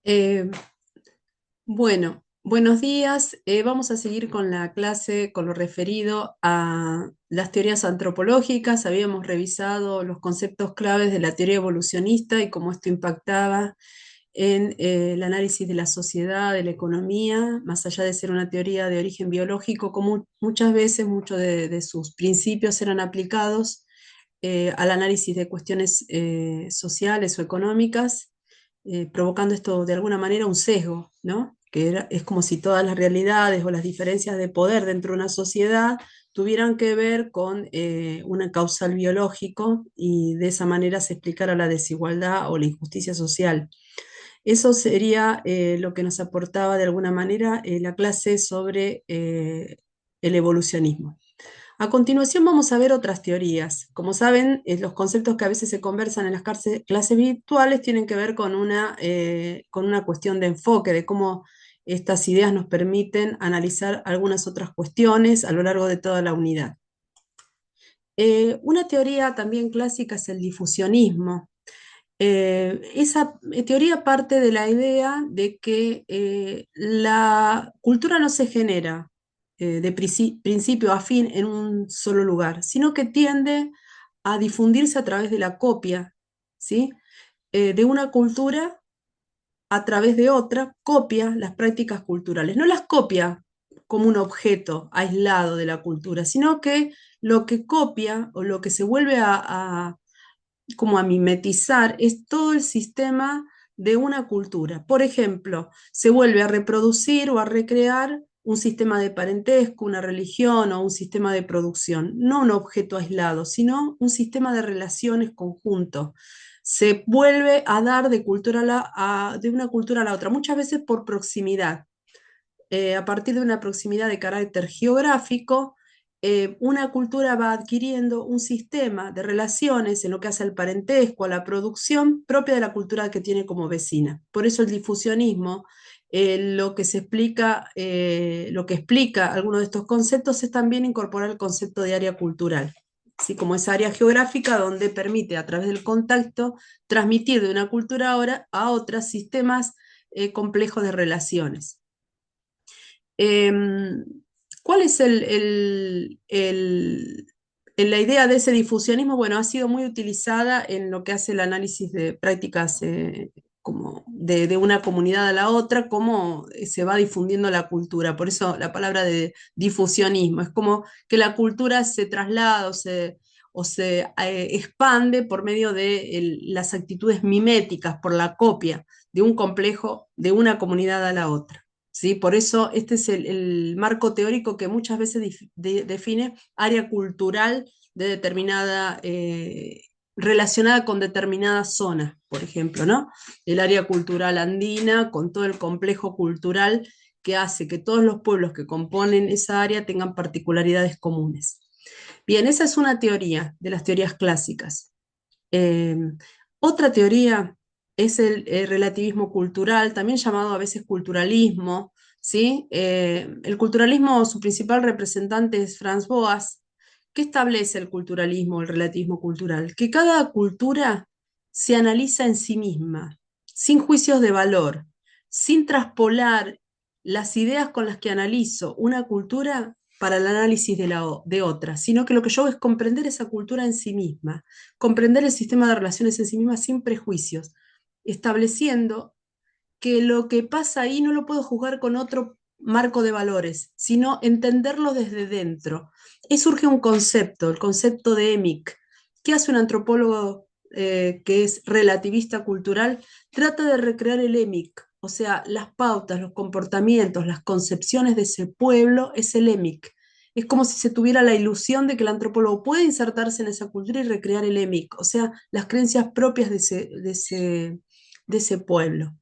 Eh, buenos días. Vamos a seguir con la clase con lo referido a las teorías antropológicas. Habíamos revisado los conceptos claves de la teoría evolucionista y cómo esto impactaba en el análisis de la sociedad, de la economía, más allá de ser una teoría de origen biológico, como muchas veces muchos de sus principios eran aplicados al análisis de cuestiones sociales o económicas, provocando esto de alguna manera un sesgo, ¿no? Es como si todas las realidades o las diferencias de poder dentro de una sociedad tuvieran que ver con una causal biológico y de esa manera se explicara la desigualdad o la injusticia social. Eso sería lo que nos aportaba de alguna manera la clase sobre el evolucionismo. A continuación vamos a ver otras teorías. Como saben, los conceptos que a veces se conversan en las clases virtuales tienen que ver con una cuestión de enfoque, de cómo estas ideas nos permiten analizar algunas otras cuestiones a lo largo de toda la unidad. Una teoría también clásica es el difusionismo. Esa teoría parte de la idea de que la cultura no se genera de principio a fin en un solo lugar, sino que tiende a difundirse a través de la copia, ¿sí? De una cultura a través de otra, copia las prácticas culturales. No las copia como un objeto aislado de la cultura, sino que lo que copia o lo que se vuelve como a mimetizar es todo el sistema de una cultura. Por ejemplo, se vuelve a reproducir o a recrear un sistema de parentesco, una religión o un sistema de producción, no un objeto aislado, sino un sistema de relaciones conjunto. Se vuelve a dar de una cultura a la otra, muchas veces por proximidad, a partir de una proximidad de carácter geográfico. Una cultura va adquiriendo un sistema de relaciones en lo que hace al parentesco, a la producción propia de la cultura que tiene como vecina. Por eso el difusionismo, lo que explica algunos de estos conceptos es también incorporar el concepto de área cultural, así como esa área geográfica donde permite a través del contacto transmitir de una cultura a otras sistemas complejos de relaciones. Em, ¿Cuál es la idea de ese difusionismo? Bueno, ha sido muy utilizada en lo que hace el análisis de prácticas como de una comunidad a la otra, cómo se va difundiendo la cultura. Por eso la palabra de difusionismo, es como que la cultura se traslada o se expande por medio de las actitudes miméticas, por la copia de un complejo de una comunidad a la otra. ¿Sí? Por eso este es el marco teórico que muchas veces define área cultural de determinada, relacionada con determinada zona, por ejemplo, ¿no? El área cultural andina con todo el complejo cultural que hace que todos los pueblos que componen esa área tengan particularidades comunes. Bien, esa es una teoría de las teorías clásicas. Eh, Otra teoría es el relativismo cultural, también llamado a veces culturalismo, ¿sí? El culturalismo, su principal representante es Franz Boas. ¿Qué establece el culturalismo, el relativismo cultural? Que cada cultura se analiza en sí misma, sin juicios de valor, sin traspolar las ideas con las que analizo una cultura para el análisis de otra, sino que lo que yo hago es comprender esa cultura en sí misma, comprender el sistema de relaciones en sí misma sin prejuicios, estableciendo que lo que pasa ahí no lo puedo juzgar con otro marco de valores, sino entenderlo desde dentro. Y surge un concepto, el concepto de EMIC. ¿Qué hace un antropólogo que es relativista cultural? Trata de recrear el EMIC, o sea, las pautas, los comportamientos, las concepciones de ese pueblo, es el EMIC. Es como si se tuviera la ilusión de que el antropólogo puede insertarse en esa cultura y recrear el EMIC, o sea, las creencias propias de ese pueblo,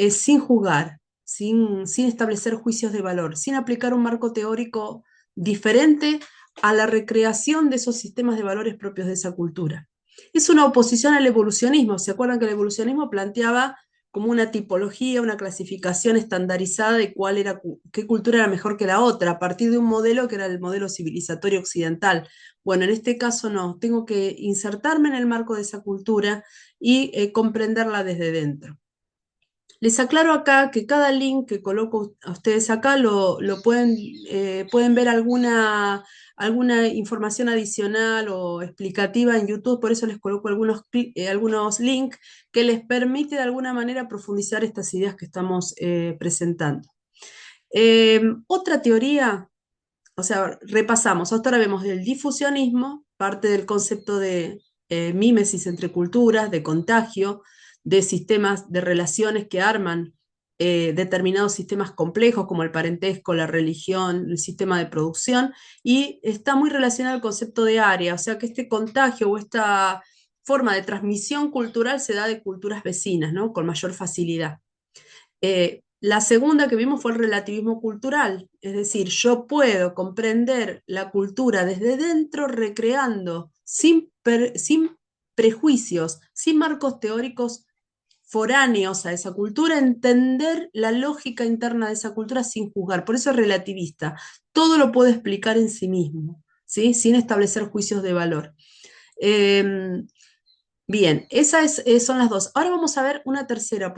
sin juzgar, sin establecer juicios de valor, sin aplicar un marco teórico diferente a la recreación de esos sistemas de valores propios de esa cultura. Es una oposición al evolucionismo. ¿Se acuerdan que el evolucionismo planteaba como una tipología, una clasificación estandarizada de qué cultura era mejor que la otra, a partir de un modelo que era el modelo civilizatorio occidental? Bueno, en este caso no, tengo que insertarme en el marco de esa cultura y comprenderla desde dentro. Les aclaro acá que cada link que coloco a ustedes acá lo pueden, pueden ver alguna información adicional o explicativa en YouTube, por eso les coloco algunos links que les permite de alguna manera profundizar estas ideas que estamos presentando. Otra teoría, o sea, repasamos, hasta ahora vemos el difusionismo, parte del concepto de mímesis entre culturas, de contagio, de sistemas de relaciones que arman determinados sistemas complejos como el parentesco, la religión, el sistema de producción, y está muy relacionado al concepto de área, o sea que este contagio o esta forma de transmisión cultural se da de culturas vecinas, ¿no? Con mayor facilidad. La segunda que vimos fue el relativismo cultural, es decir, yo puedo comprender la cultura desde dentro, recreando sin prejuicios, sin marcos teóricos foráneos a esa cultura, entender la lógica interna de esa cultura sin juzgar. Por eso es relativista. Todo lo puedo explicar en sí mismo, ¿sí? Sin establecer juicios de valor. Eh, Bien, son las dos. Ahora vamos a ver una tercera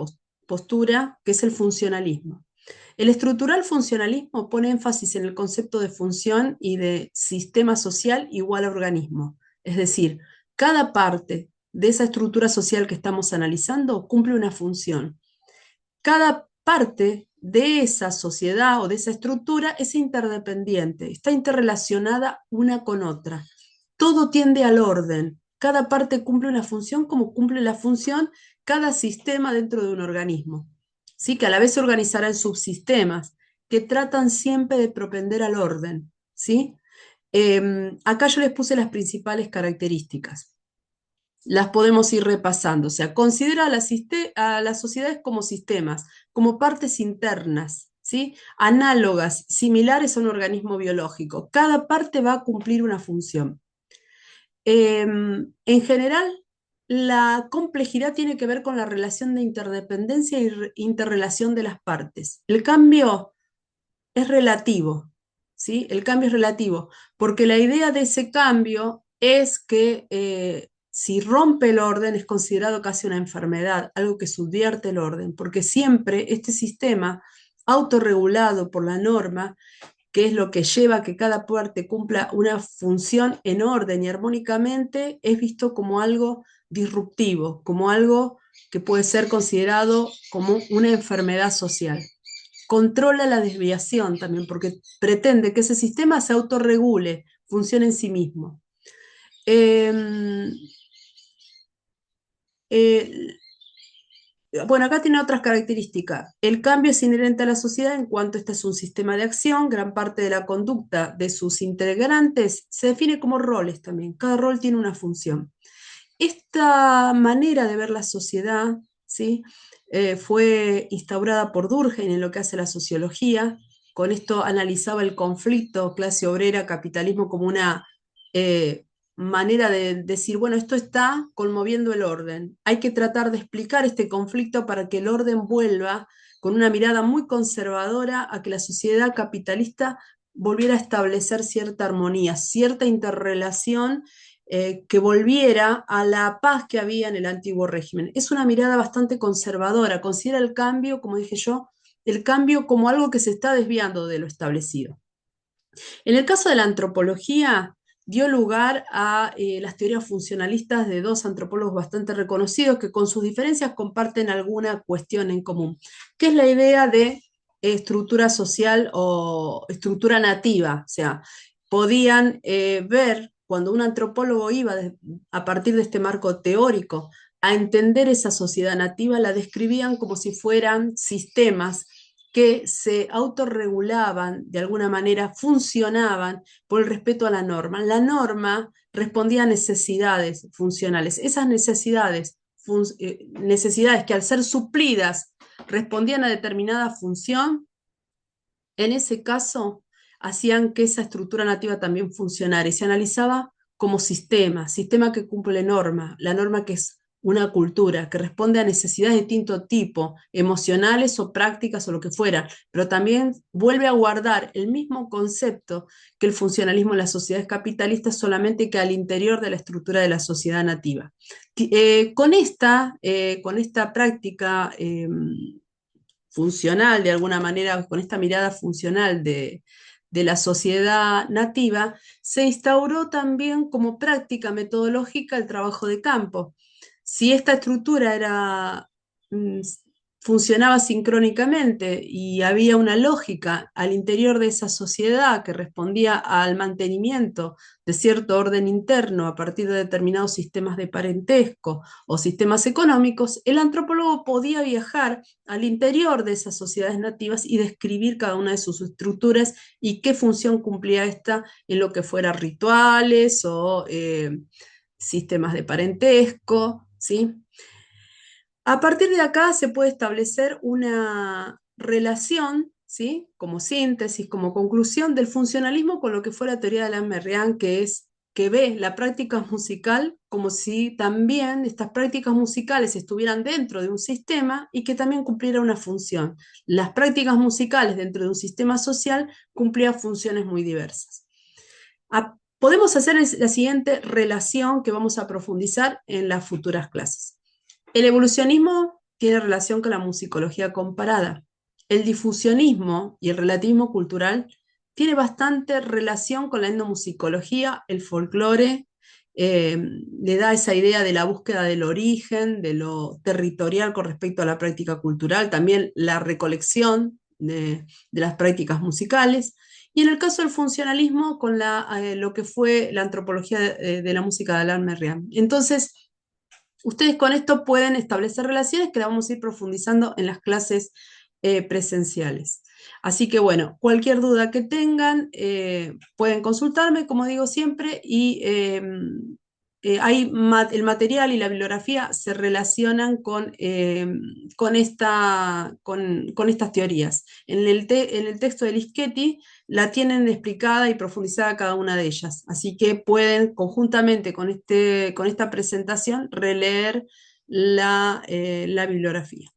postura, que es el funcionalismo. El estructural funcionalismo pone énfasis en el concepto de función y de sistema social igual a organismo. Es decir, cada parte de esa estructura social que estamos analizando cumple una función. Cada parte de esa sociedad o de esa estructura es interdependiente, está interrelacionada una con otra. Todo tiende al orden. Cada parte cumple una función como cumple la función cada sistema dentro de un organismo. ¿Sí? Que a la vez se organizará en subsistemas que tratan siempre de propender al orden. ¿Sí? Acá yo les puse las principales características. Las podemos ir repasando. O sea, considera a las sociedades como sistemas, como partes internas, ¿sí? Análogas, similares a un organismo biológico. Cada parte va a cumplir una función. En general, la complejidad tiene que ver con la relación de interdependencia y interrelación de las partes. El cambio es relativo, ¿sí? El cambio es relativo, porque la idea de ese cambio es que si rompe el orden es considerado casi una enfermedad, algo que subvierte el orden, porque siempre este sistema autorregulado por la norma, que es lo que lleva a que cada parte cumpla una función en orden y armónicamente, es visto como algo disruptivo, como algo que puede ser considerado como una enfermedad social. Controla la desviación también, porque pretende que ese sistema se autorregule, funcione en sí mismo. Eh, eh, bueno, acá tiene otras características. El cambio es inherente a la sociedad en cuanto este es un sistema de acción. Gran parte de la conducta de sus integrantes se define como roles también. Cada rol tiene una función. Esta manera de ver la sociedad, ¿sí? Fue instaurada por Durkheim en lo que hace la sociología. Con esto analizaba el conflicto clase obrera, capitalismo como una manera de decir, bueno, esto está conmoviendo el orden. Hay que tratar de explicar este conflicto para que el orden vuelva con una mirada muy conservadora a que la sociedad capitalista volviera a establecer cierta armonía, cierta interrelación que volviera a la paz que había en el antiguo régimen. Es una mirada bastante conservadora, considera el cambio, como dije yo, el cambio como algo que se está desviando de lo establecido. En el caso de la antropología, dio lugar a las teorías funcionalistas de dos antropólogos bastante reconocidos que con sus diferencias comparten alguna cuestión en común, que es la idea de estructura social o estructura nativa, o sea, podían ver cuando un antropólogo iba a partir de este marco teórico a entender esa sociedad nativa, la describían como si fueran sistemas que se autorregulaban, de alguna manera funcionaban por el respeto a la norma. La norma respondía a necesidades funcionales. Esas necesidades que al ser suplidas respondían a determinada función, en ese caso hacían que esa estructura nativa también funcionara y se analizaba como sistema que cumple norma, la norma que es una cultura, que responde a necesidades de distinto tipo, emocionales o prácticas o lo que fuera, pero también vuelve a guardar el mismo concepto que el funcionalismo en las sociedades capitalistas, solamente que al interior de la estructura de la sociedad nativa. Con esta práctica funcional, de alguna manera, con esta mirada funcional de la sociedad nativa, se instauró también como práctica metodológica el trabajo de campo. Si esta estructura mm, funcionaba sincrónicamente y había una lógica al interior de esa sociedad que respondía al mantenimiento de cierto orden interno a partir de determinados sistemas de parentesco o sistemas económicos, el antropólogo podía viajar al interior de esas sociedades nativas y describir cada una de sus estructuras y qué función cumplía esta en lo que fuera rituales o sistemas de parentesco, ¿sí? A partir de acá se puede establecer una relación, ¿sí? Como síntesis, como conclusión del funcionalismo con lo que fue la teoría de Alain Merian, que es que ve la práctica musical como si también estas prácticas musicales estuvieran dentro de un sistema y que también cumpliera una función. Las prácticas musicales dentro de un sistema social cumplían funciones muy diversas. Podemos hacer la siguiente relación que vamos a profundizar en las futuras clases. El evolucionismo tiene relación con la musicología comparada. El difusionismo y el relativismo cultural tiene bastante relación con la etnomusicología, el folclore, le da esa idea de la búsqueda del origen, de lo territorial con respecto a la práctica cultural, también la recolección de las prácticas musicales. Y en el caso del funcionalismo, con lo que fue la antropología de la música de Alain Merian. Entonces, ustedes con esto pueden establecer relaciones que las vamos a ir profundizando en las clases presenciales. Así que bueno, cualquier duda que tengan, pueden consultarme, como digo siempre, y el material y la bibliografía se relacionan con estas teorías. En el texto de Lischetti la tienen explicada y profundizada cada una de ellas, así que pueden conjuntamente con esta presentación releer la bibliografía.